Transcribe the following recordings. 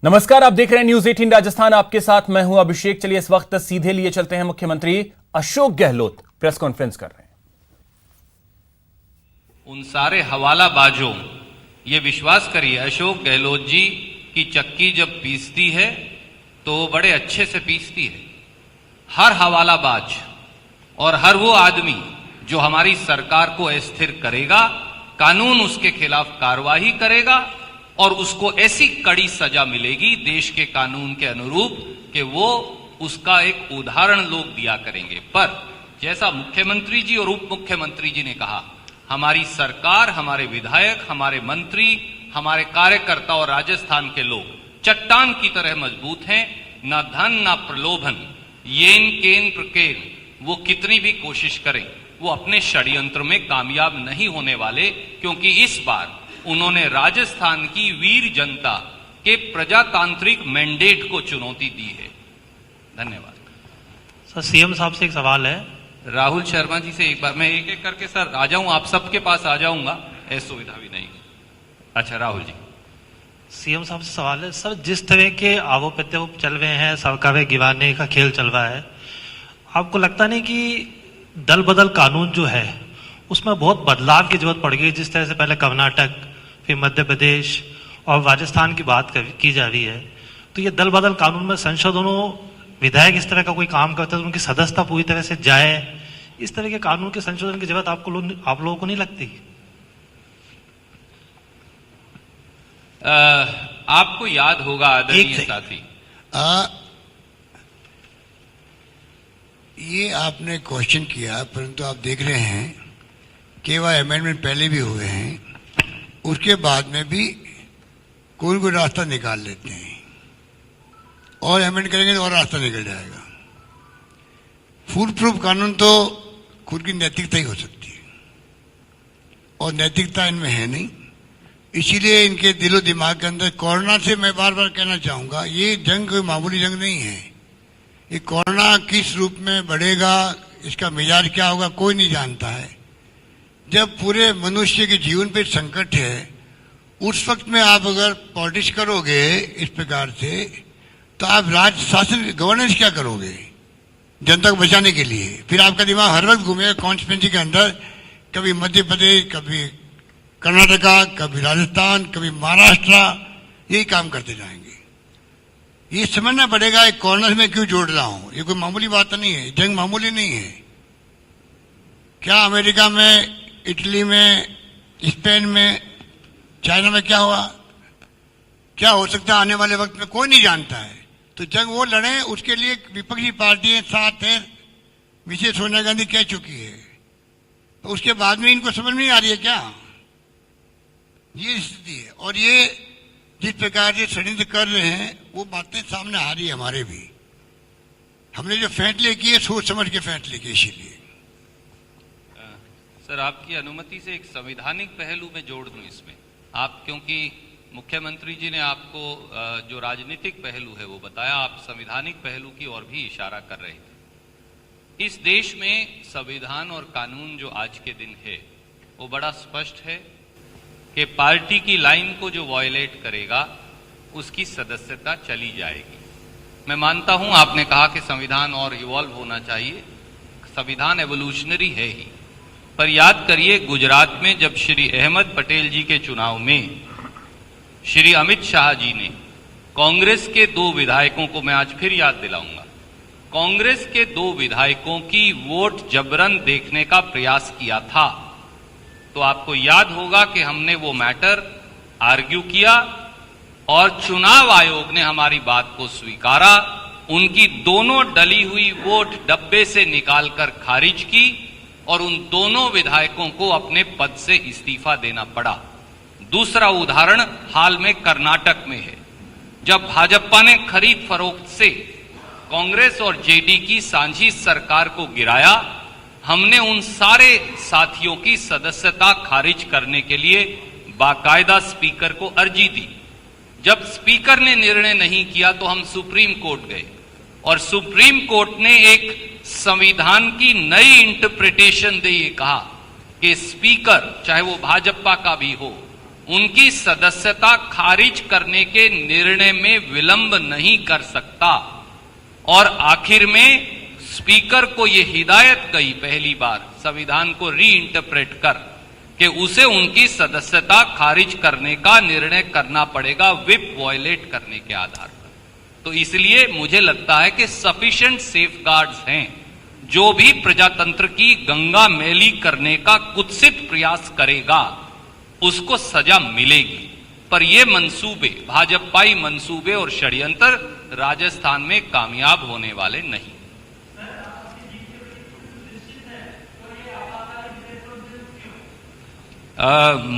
नमस्कार, आप देख रहे हैं न्यूज 18 राजस्थान। आपके साथ मैं हूं अभिषेक। चलिए इस वक्त सीधे लिए चलते हैं। मुख्यमंत्री अशोक गहलोत प्रेस कॉन्फ्रेंस कर रहे हैं। उन सारे हवालाबाजों, ये विश्वास करिए, अशोक गहलोत जी की चक्की जब पीसती है तो बड़े अच्छे से पीसती है। हर हवालाबाज और हर वो आदमी जो हमारी सरकार को अस्थिर करेगा, कानून उसके खिलाफ कार्रवाई करेगा और उसको ऐसी कड़ी सजा मिलेगी देश के कानून के अनुरूप कि वो उसका एक उदाहरण लोग दिया करेंगे। पर जैसा मुख्यमंत्री जी और उप मुख्यमंत्री जी ने कहा, हमारी सरकार, हमारे विधायक, हमारे मंत्री, हमारे कार्यकर्ता और राजस्थान के लोग चट्टान की तरह मजबूत हैं। ना धन ना प्रलोभन, येन केन प्रकेन, वो कितनी भी कोशिश करें वो अपने षड्यंत्र में कामयाब नहीं होने वाले, क्योंकि इस बार उन्होंने राजस्थान की वीर जनता के प्रजातांत्रिक मैंडेट को चुनौती दी है। धन्यवाद। सर, सीएम साहब से एक सवाल है। राहुल शर्मा जी से एक बार मैं एक एक करके सर आ जाऊं, आप सबके पास आ जाऊंगा, ऐसी सुविधा भी नहीं। अच्छा, राहुल जी। सीएम साहब से सवाल है। सर, जिस तरह के आरोप प्रत्यारोप चल रहे हैं, सरकारें गिराने का खेल चल रहा है, आपको लगता नहीं कि दल बदल कानून जो है उसमें बहुत बदलाव की जरूरत पड़ गई? जिस तरह से पहले कर्नाटक, फिर मध्य प्रदेश और राजस्थान की बात की जा रही है, तो ये दल बदल कानून में संशोधनों, विधायक इस तरह का कोई काम करते हैं तो उनकी सदस्यता पूरी तरह से जाए, इस तरह के कानून के संशोधन की जरूरत आप लोगों को नहीं लगती? आपको याद होगा आदरणीय साथी, ये आपने क्वेश्चन किया, परंतु आप देख रहे हैं कि वह अमेंडमेंट पहले भी हुए हैं, उसके बाद में भी कोई रास्ता निकाल लेते हैं और अमेंड करेंगे तो और रास्ता निकल जाएगा। फूड प्रूफ कानून तो खुद की नैतिकता ही हो सकती है और नैतिकता इनमें है नहीं, इसीलिए इनके दिलो दिमाग के अंदर कोरोना से मैं बार बार कहना चाहूंगा, ये जंग कोई मामूली जंग नहीं है। ये कोरोना किस रूप में बढ़ेगा, इसका मिजाज क्या होगा, कोई नहीं जानता है। जब पूरे मनुष्य के जीवन पे संकट है, उस वक्त में आप अगर पॉलिटिक्स करोगे इस प्रकार से, तो आप राज शासन गवर्नेंस क्या करोगे जनता को बचाने के लिए? फिर आपका दिमाग हर वक्त घूमेगा कॉन्स्टिट्यूंसी के अंदर, कभी मध्य प्रदेश, कभी कर्नाटका, कभी राजस्थान, कभी महाराष्ट्र, यही काम करते जाएंगे। ये समझना पड़ेगा एक कोरोना में क्यों जोड़ रहा हूं, ये कोई मामूली बात नहीं है, जंग मामूली नहीं है। क्या अमेरिका में, इटली में, स्पेन में, चाइना में क्या हुआ, क्या हो सकता है आने वाले वक्त में, कोई नहीं जानता है। तो जंग वो लड़े, उसके लिए विपक्षी पार्टियां साथ है, विशेष सोनिया गांधी कह चुकी है, तो उसके बाद में इनको समझ नहीं आ रही है क्या? ये स्थिति है। और ये जिस प्रकार से षड्यंत्र कर रहे हैं वो बातें सामने आ रही है हमारे भी। हमने जो फैसले किए सोच समझ के फैसले किए। इसीलिए सर, आपकी अनुमति से एक संवैधानिक पहलू में जोड़ दूं इसमें। आप, क्योंकि मुख्यमंत्री जी ने आपको जो राजनीतिक पहलू है वो बताया, आप संवैधानिक पहलू की ओर भी इशारा कर रहे थे। इस देश में संविधान और कानून जो आज के दिन है वो बड़ा स्पष्ट है कि पार्टी की लाइन को जो वायलेट करेगा उसकी सदस्यता चली जाएगी। मैं मानता हूं, आपने कहा कि संविधान और इवॉल्व होना चाहिए, संविधान एवोल्यूशनरी है ही, पर याद करिए गुजरात में जब श्री अहमद पटेल जी के चुनाव में श्री अमित शाह जी ने कांग्रेस के 2 विधायकों को, मैं आज फिर याद दिलाऊंगा, कांग्रेस के 2 विधायकों की वोट जबरन देखने का प्रयास किया था, तो आपको याद होगा कि हमने वो मैटर आर्ग्यू किया और चुनाव आयोग ने हमारी बात को स्वीकारा, उनकी दोनों डली हुई वोट डब्बे से निकालकर खारिज की और उन दोनों विधायकों को अपने पद से इस्तीफा देना पड़ा। दूसरा उदाहरण हाल में कर्नाटक में है, जब भाजपा ने खरीद फरोख्त से कांग्रेस और जेडी की सांझी सरकार को गिराया, हमने उन सारे साथियों की सदस्यता खारिज करने के लिए बाकायदा स्पीकर को अर्जी दी। जब स्पीकर ने निर्णय नहीं किया तो हम सुप्रीम कोर्ट गए और सुप्रीम कोर्ट ने एक संविधान की नई इंटरप्रिटेशन दे ये कहा कि स्पीकर, चाहे वो भाजपा का भी हो, उनकी सदस्यता खारिज करने के निर्णय में विलंब नहीं कर सकता। और आखिर में स्पीकर को यह हिदायत गई पहली बार संविधान को री इंटरप्रेट कर कि उसे उनकी सदस्यता खारिज करने का निर्णय करना पड़ेगा व्हिप वॉयलेट करने के आधार पर। तो इसलिए मुझे लगता है कि सफिशिएंट सेफगार्ड्स हैं। जो भी प्रजातंत्र की गंगा मैली करने का कुत्सित प्रयास करेगा उसको सजा मिलेगी। पर ये मंसूबे, भाजपाई मंसूबे और षड्यंत्र राजस्थान में कामयाब होने वाले नहीं।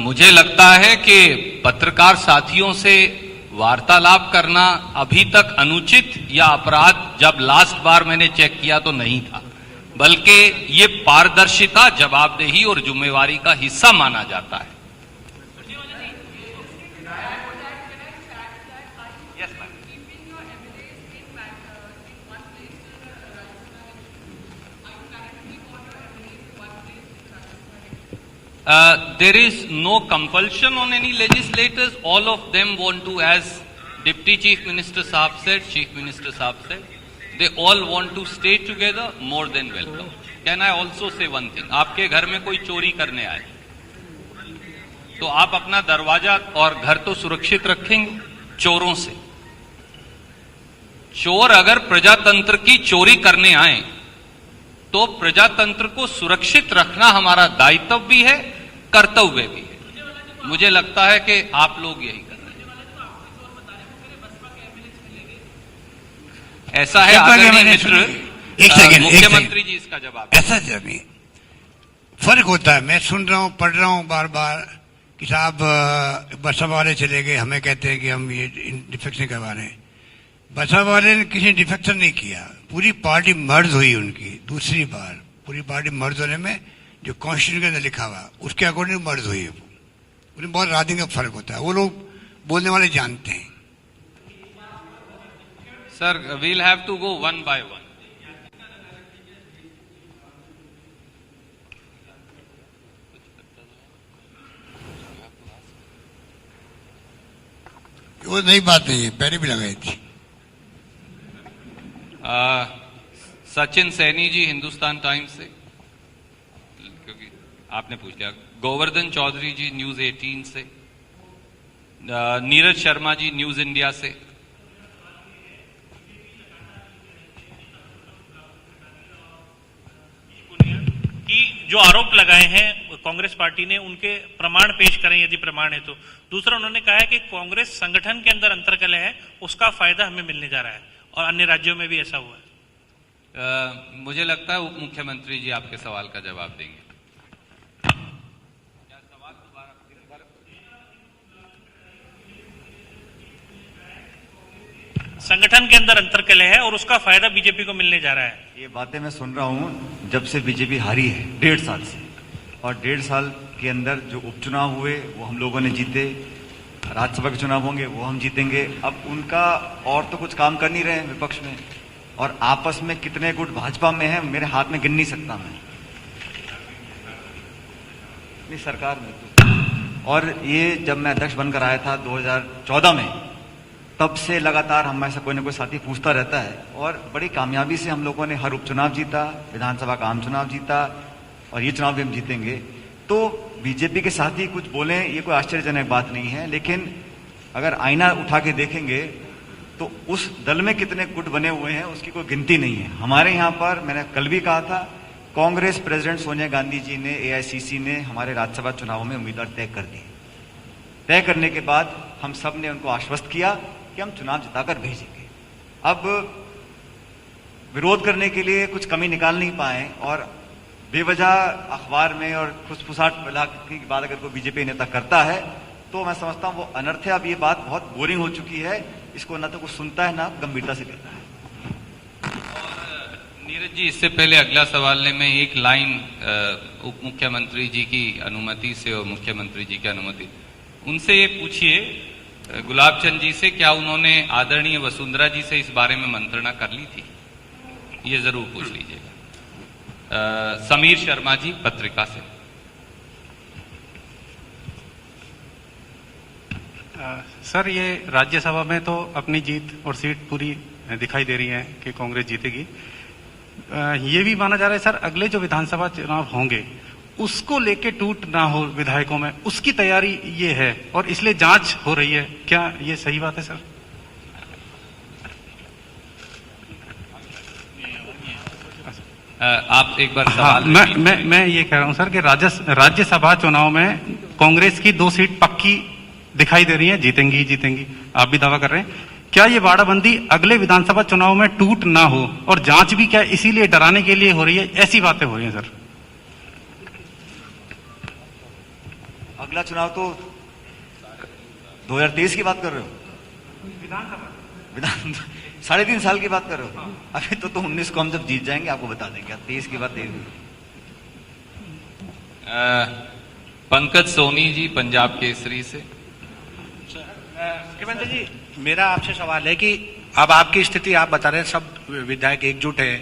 मुझे लगता है कि पत्रकार साथियों से वार्तालाप करना अभी तक अनुचित या अपराध जब लास्ट बार मैंने चेक किया तो नहीं था, बल्कि ये पारदर्शिता, जवाबदेही और जिम्मेवारी का हिस्सा माना जाता है। There is no compulsion on any legislators. All of them want to, as Deputy Chief Minister Saab said, Chief Minister Saab said, they all want to stay together. More than welcome. Can I also say one thing? आपके घर में कोई चोरी करने आए तो आप अपना दरवाजा और घर तो सुरक्षित रखेंगे चोरों से। चोर अगर प्रजातंत्र की चोरी करने आए तो प्रजातंत्र को सुरक्षित रखना हमारा दायित्व भी है, कर्तव्य भी है। मुझे लगता है कि आप लोग यही कर रहे हैं। ऐसा है आदरणीय मित्र, मुख्यमंत्री जी इसका जवाब। ऐसा नहीं, फर्क होता है। मैं सुन रहा हूं, पढ़ रहा हूं बार बार कि साहब बसपा वाले चले गए, हमें कहते हैं कि हम ये डिफेक्शन करवा रहे हैं। बसपा वाले ने किसी डिफेक्शन नहीं किया, पूरी पार्टी मर्ज हुई उनकी। दूसरी बार पूरी पार्टी मर्ज होने में जो कॉन्स्टिट्यूशन के अंदर लिखा हुआ उसके अकॉर्डिंग मर्ज हुई है। उन्हें बहुत राधे का फर्क होता है, वो लोग बोलने वाले जानते हैं। Sir, we'll have to go one by one. वो नई बात नहीं है, पहले भी लगाई थी। सचिन सैनी जी हिंदुस्तान टाइम्स से, क्योंकि आपने पूछ लिया। गोवर्धन चौधरी जी न्यूज 18 से, नीरज शर्मा जी न्यूज इंडिया से। कि जो आरोप लगाए हैं कांग्रेस पार्टी ने, उनके प्रमाण पेश करें यदि प्रमाण है तो। दूसरा, उन्होंने कहा है कि कांग्रेस संगठन के अंदर अंतर्कलह है, उसका फायदा हमें मिलने जा रहा है और अन्य राज्यों में भी ऐसा हुआ है। मुझे लगता है उप मुख्यमंत्री जी आपके सवाल का जवाब देंगे। संगठन के अंदर अंतर्कलह है और उसका फायदा बीजेपी को मिलने जा रहा है। ये बातें मैं सुन रहा हूं जब से बीजेपी हारी है 1.5 साल से, और 1.5 साल के अंदर जो उपचुनाव हुए वो हम लोगों ने जीते, राज्यसभा के चुनाव होंगे वो हम जीतेंगे। अब उनका और तो कुछ काम कर नहीं रहे हैं विपक्ष में, और आपस में कितने गुट भाजपा में है मेरे हाथ में गिन नहीं सकता मैं, अपनी सरकार में। और ये जब मैं अध्यक्ष बनकर आया था 2014 में, तब से लगातार हम ऐसा कोई ना कोई साथी पूछता रहता है, और बड़ी कामयाबी से हम लोगों ने हर उपचुनाव जीता, विधानसभा का आम चुनाव जीता, और ये चुनाव भी हम जीतेंगे। तो बीजेपी के साथी कुछ बोले ये कोई आश्चर्यजनक बात नहीं है, लेकिन अगर आईना उठा के देखेंगे तो उस दल में कितने गुट बने हुए हैं उसकी कोई गिनती नहीं है। हमारे यहाँ पर, मैंने कल भी कहा था, कांग्रेस प्रेसिडेंट सोनिया गांधी जी ने, एआईसीसी ने हमारे राज्यसभा चुनावों में उम्मीदवार तय कर दिए। तय करने के बाद हम सब ने उनको आश्वस्त किया कि हम चुनाव जिताकर भेजेंगे। अब विरोध करने के लिए कुछ कमी निकाल नहीं पाए, और बेवजह अखबार में और फुसफुसाहट की बात अगर कोई बीजेपी नेता करता है तो मैं समझता हूं वो अनर्थ है। अब ये बात बहुत बोरिंग हो चुकी है, इसको ना तो कुछ सुनता है ना गंभीरता से लेता है। नीरज जी, इससे पहले अगला सवाल में एक लाइन उप मुख्यमंत्री जी की अनुमति से और मुख्यमंत्री जी की अनुमति, उनसे ये पूछिए गुलाबचंद जी से, क्या उन्होंने आदरणीय वसुंधरा जी से इस बारे में मंत्रणा कर ली थी? ये जरूर पूछ लीजिएगा। समीर शर्मा जी पत्रिका से। सर, ये राज्यसभा में तो अपनी जीत और सीट पूरी दिखाई दे रही है कि कांग्रेस जीतेगी। ये भी माना जा रहा है सर, अगले जो विधानसभा चुनाव होंगे उसको लेके टूट ना हो विधायकों में, उसकी तैयारी ये है और इसलिए जांच हो रही है। क्या ये सही बात है सर? आप एक बार सवाल। मैं ये कह रहा हूं सर कि राज्यसभा चुनाव में कांग्रेस की 2 सीट पक्की दिखाई दे रही है, जीतेंगी। आप भी दावा कर रहे हैं। क्या ये वाड़ाबंदी अगले विधानसभा चुनाव में टूट ना हो और जांच भी क्या इसीलिए डराने के लिए हो रही है? ऐसी बातें हो रही हैं सर। अगला चुनाव तो 2023 की बात कर रहे हो? विधान 3.5 साल की बात कर रहे हो? अभी तो 19 को हम जब जीत जाएंगे आपको बता देंगे। 23 की बात देंगे। पंकज सोनी जी, पंजाब केसरी से। मुख्यमंत्री जी, मेरा आपसे सवाल है कि अब आपकी स्थिति आप बता रहे हैं, सब विधायक एकजुट है,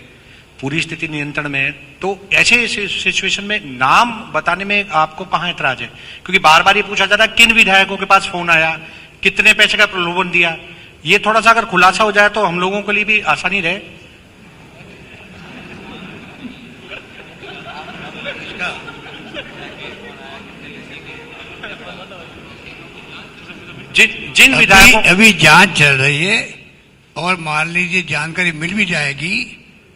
पूरी स्थिति नियंत्रण में है, तो ऐसे सिचुएशन में नाम बताने में आपको कहां ऐतराज है? क्योंकि बार बार ये पूछा जा रहा है किन विधायकों के पास फोन आया, कितने पैसे का प्रलोभन दिया। ये थोड़ा सा अगर खुलासा हो जाए तो हम लोगों के लिए भी आसानी रहे। जिन विधायकों अभी जांच चल रही है और मान लीजिए जानकारी मिल भी जाएगी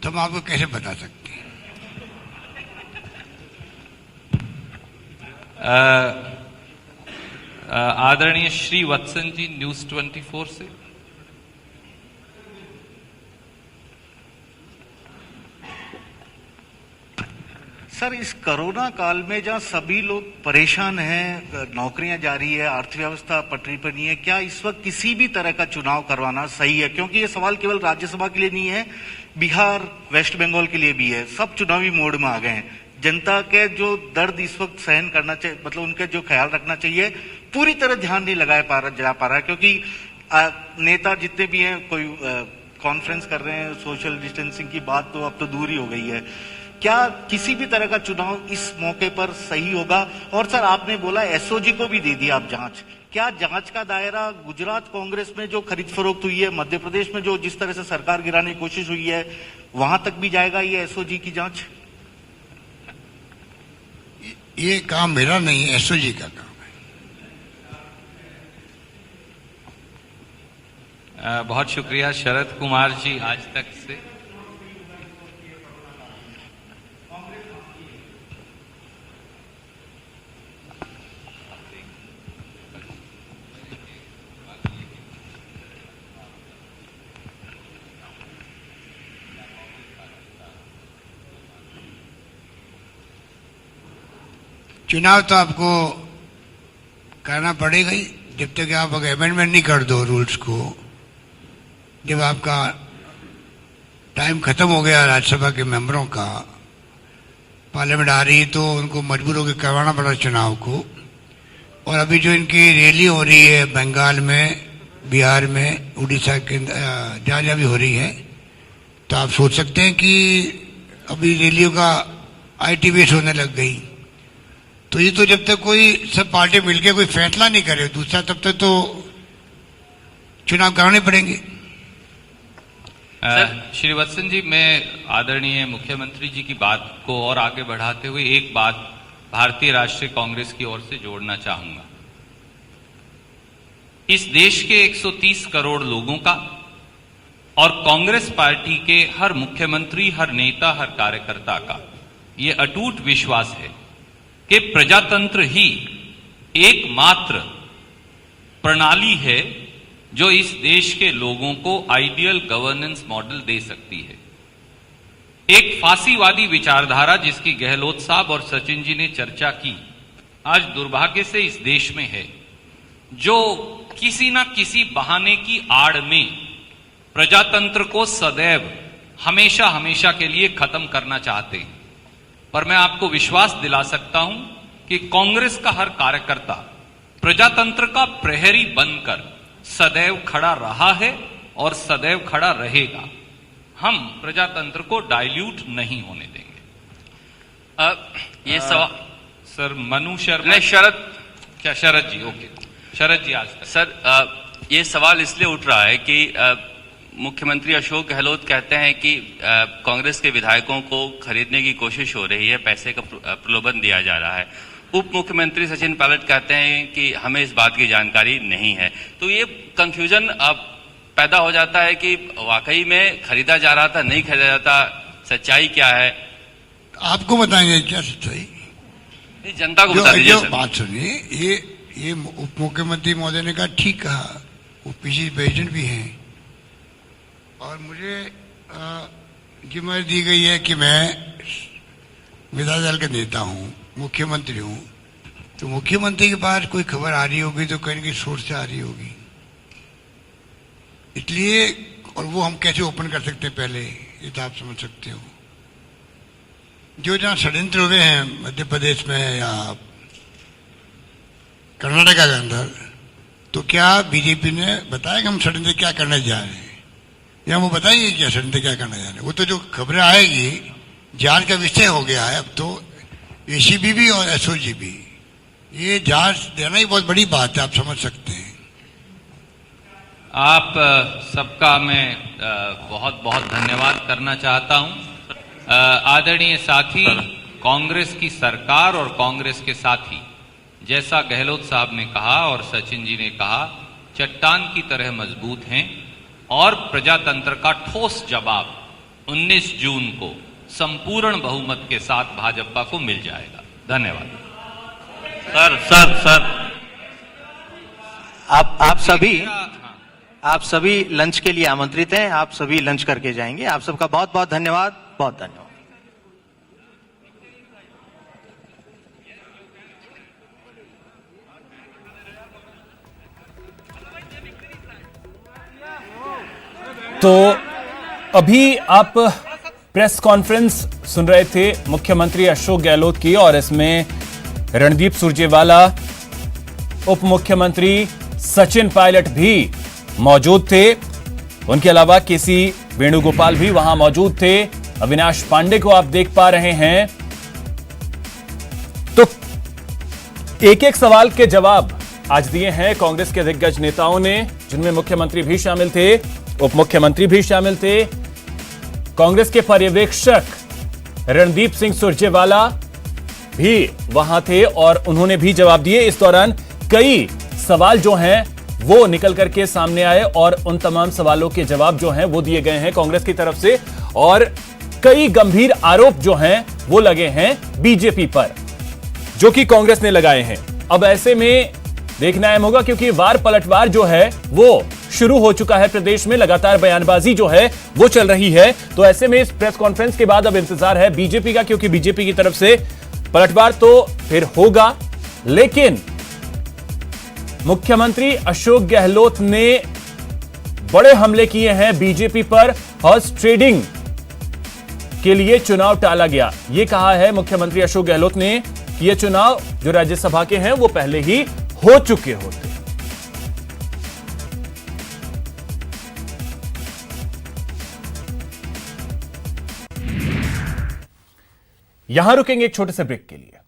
तो हम आपको कैसे बता सकते हैं? आदरणीय श्री वत्सन जी, न्यूज 24 से। सर, इस कोरोना काल में जहां सभी लोग परेशान हैं, नौकरियां जा रही है, अर्थव्यवस्था पटरी पर नहीं है, क्या इस वक्त किसी भी तरह का चुनाव करवाना सही है? क्योंकि ये सवाल केवल राज्यसभा के लिए नहीं है, बिहार, वेस्ट बंगाल के लिए भी है। सब चुनावी मोड में आ गए हैं। जनता के जो दर्द इस वक्त सहन करना चाहिए, मतलब उनके जो ख्याल रखना चाहिए, पूरी तरह ध्यान नहीं जा पा रहा है। क्योंकि नेता जितने भी हैं, कोई कॉन्फ्रेंस कर रहे हैं, सोशल डिस्टेंसिंग की बात तो अब तो दूर ही हो गई है। क्या किसी भी तरह का चुनाव इस मौके पर सही होगा? और सर, आपने बोला एसओजी को भी दे दिया आप जांच। क्या जांच का दायरा गुजरात कांग्रेस में जो खरीद फरोख्त हुई है, मध्य प्रदेश में जो जिस तरह से सरकार गिराने की कोशिश हुई है, वहां तक भी जाएगा ये एसओजी की जांच? ये काम मेरा नहीं है, एसओजी का काम है। बहुत शुक्रिया। शरद कुमार जी, आज तक से। चुनाव तो आपको करना पड़ेगा ही, जब तक आप अमेंडमेंट नहीं कर दो रूल्स को। जब आपका टाइम खत्म हो गया राज्यसभा के मेंबरों का, पार्लियामेंट आ रही तो उनको मजबूर होकर करवाना पड़ा चुनाव को। और अभी जो इनकी रैली हो रही है बंगाल में, बिहार में, उड़ीसा के जहाँ जहाँ भी हो रही है, तो आप सोच सकते हैं कि अभी रैलियों का IT बेस होने लग गई। तो ये तो जब तक कोई सब पार्टी मिलकर कोई फैसला नहीं करे दूसरा, तब तक तो चुनाव कराने पड़ेंगे। श्री वत्सन जी, मैं आदरणीय मुख्यमंत्री जी की बात को और आगे बढ़ाते हुए एक बात भारतीय राष्ट्रीय कांग्रेस की ओर से जोड़ना चाहूंगा। इस देश के 130 करोड़ लोगों का और कांग्रेस पार्टी के हर मुख्यमंत्री, हर नेता, हर कार्यकर्ता का ये अटूट विश्वास है कि प्रजातंत्र ही एकमात्र प्रणाली है जो इस देश के लोगों को आइडियल गवर्नेंस मॉडल दे सकती है। एक फांसीवादी विचारधारा जिसकी गहलोत साहब और सचिन जी ने चर्चा की, आज दुर्भाग्य से इस देश में है, जो किसी ना किसी बहाने की आड़ में प्रजातंत्र को सदैव हमेशा हमेशा के लिए खत्म करना चाहते हैं। पर मैं आपको विश्वास दिला सकता हूं कि कांग्रेस का हर कार्यकर्ता प्रजातंत्र का प्रहरी बनकर सदैव खड़ा रहा है और सदैव खड़ा रहेगा। हम प्रजातंत्र को डाइल्यूट नहीं होने देंगे। ये सवाल सर, मनु शर्मा। नहीं, शरद। क्या शरद जी? ओके, शरद जी आज तक। सर, ये सवाल इसलिए उठ रहा है कि मुख्यमंत्री अशोक गहलोत कहते हैं कि कांग्रेस के विधायकों को खरीदने की कोशिश हो रही है, पैसे का प्रलोभन दिया जा रहा है। उप मुख्यमंत्री सचिन पायलट कहते हैं कि हमें इस बात की जानकारी नहीं है। तो ये कंफ्यूजन अब पैदा हो जाता है कि वाकई में खरीदा जा रहा था, नहीं खरीदा जाता, सच्चाई क्या है? आपको बताएंगे क्या सच्चाई? जनता को बता दीजिए। बात सुनिए, ये उप मुख्यमंत्री महोदय ने कहा, ठीक कहा, वो पीसी प्रेसिडेंट भी हैं और मुझे जिम्मेदारी दी गई है कि मैं विधायक दल का नेता हूँ, मुख्यमंत्री हूँ। तो मुख्यमंत्री के पास कोई खबर आ रही होगी तो कहीं की सोर्स से आ रही होगी, इसलिए। और वो हम कैसे ओपन कर सकते हैं पहले, ये तो आप समझ सकते हो। जो जहाँ षड्यंत्र हुए हैं मध्य प्रदेश में या कर्नाटका के अंदर, तो क्या बीजेपी ने बताया कि हम षड्यंत्र क्या करने जा रहे हैं, या वो बताइए क्या षड्यंत्र क्या करने जा रहे हैं? वो तो जो खबरें आएगी जांच का विषय हो गया है अब तो, एसीबी भी और एसओजी भी। ये जांच देना ही बहुत बड़ी बात है, आप समझ सकते हैं। आप सबका मैं बहुत बहुत धन्यवाद करना चाहता हूं। आदरणीय साथी, कांग्रेस की सरकार और कांग्रेस के साथी, जैसा गहलोत साहब ने कहा और सचिन जी ने कहा, चट्टान की तरह मजबूत हैं और प्रजातंत्र का ठोस जवाब 19 जून को संपूर्ण बहुमत के साथ भाजपा को मिल जाएगा। धन्यवाद। सर आप सभी लंच के लिए आमंत्रित हैं। आप सभी लंच करके जाएंगे। आप सबका बहुत बहुत धन्यवाद, बहुत धन्यवाद। तो अभी आप प्रेस कॉन्फ्रेंस सुन रहे थे मुख्यमंत्री अशोक गहलोत की, और इसमें रणदीप सुरजेवाला, उप मुख्यमंत्री सचिन पायलट भी मौजूद थे। उनके अलावा केसी वेणुगोपाल भी वहां मौजूद थे। अविनाश पांडे को आप देख पा रहे हैं। तो एक एक सवाल के जवाब आज दिए हैं कांग्रेस के दिग्गज नेताओं ने, जिनमें मुख्यमंत्री भी शामिल थे, उप मुख्यमंत्री भी शामिल थे, कांग्रेस के पर्यवेक्षक रणदीप सिंह सुरजेवाला भी वहां थे और उन्होंने भी जवाब दिए। इस दौरान कई सवाल जो हैं वो निकल करके सामने आए और उन तमाम सवालों के जवाब जो हैं वो दिए गए हैं कांग्रेस की तरफ से, और कई गंभीर आरोप जो हैं वो लगे हैं बीजेपी पर, जो कि कांग्रेस ने लगाए हैं। अब ऐसे में देखना अहम होगा, क्योंकि वार पलटवार जो है वो शुरू हो चुका है प्रदेश में, लगातार बयानबाजी जो है वो चल रही है। तो ऐसे में इस प्रेस कॉन्फ्रेंस के बाद अब इंतजार है बीजेपी का, क्योंकि बीजेपी की तरफ से पलटवार तो फिर होगा, लेकिन मुख्यमंत्री अशोक गहलोत ने बड़े हमले किए हैं बीजेपी पर। हॉर्स ट्रेडिंग के लिए चुनाव टाला गया, यह कहा है मुख्यमंत्री अशोक गहलोत ने कि ये चुनाव जो राज्यसभा के हैं वो पहले ही हो चुके होते। यहां रुकेंगे एक छोटे से ब्रेक के लिए।